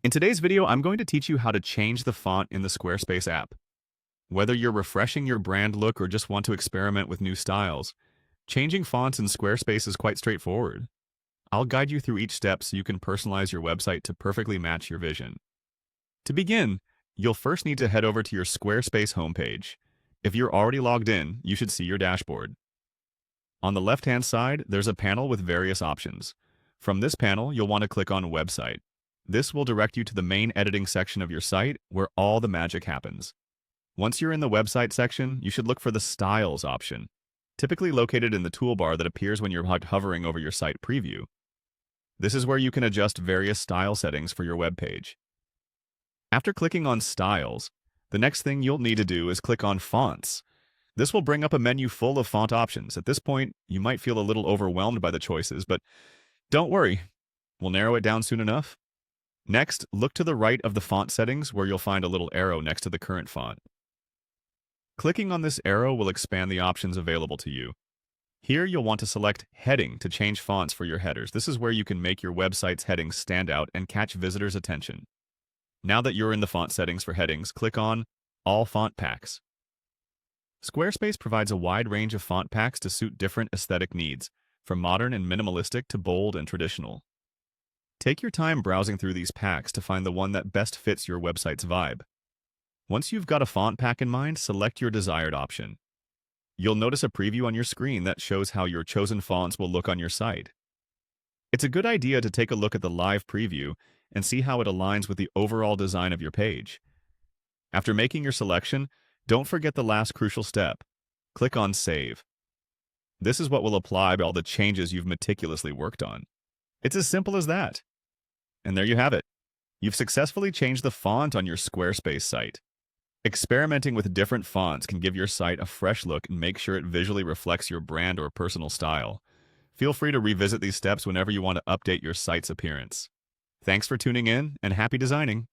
In today's video, I'm going to teach you how to change the font in the Squarespace app. Whether you're refreshing your brand look or just want to experiment with new styles, changing fonts in Squarespace is quite straightforward. I'll guide you through each step so you can personalize your website to perfectly match your vision. To begin, you'll first need to head over to your Squarespace homepage. If you're already logged in, you should see your dashboard. On the left-hand side, there's a panel with various options. From this panel, you'll want to click on Website. This will direct you to the main editing section of your site where all the magic happens. Once you're in the website section, you should look for the Styles option, typically located in the toolbar that appears when you're hovering over your site preview. This is where you can adjust various style settings for your web page. After clicking on Styles, the next thing you'll need to do is click on Fonts. This will bring up a menu full of font options. At this point, you might feel a little overwhelmed by the choices, but don't worry, we'll narrow it down soon enough. Next, look to the right of the font settings where you'll find a little arrow next to the current font. Clicking on this arrow will expand the options available to you. Here you'll want to select Heading to change fonts for your headers. This is where you can make your website's headings stand out and catch visitors' attention. Now that you're in the font settings for headings, click on All Font Packs. Squarespace provides a wide range of font packs to suit different aesthetic needs, from modern and minimalistic to bold and traditional. Take your time browsing through these packs to find the one that best fits your website's vibe. Once you've got a font pack in mind, select your desired option. You'll notice a preview on your screen that shows how your chosen fonts will look on your site. It's a good idea to take a look at the live preview and see how it aligns with the overall design of your page. After making your selection, don't forget the last crucial step. Click on Save. This is what will apply all the changes you've meticulously worked on. It's as simple as that. And there you have it. You've successfully changed the font on your Squarespace site. Experimenting with different fonts can give your site a fresh look and make sure it visually reflects your brand or personal style. Feel free to revisit these steps whenever you want to update your site's appearance. Thanks for tuning in, and happy designing!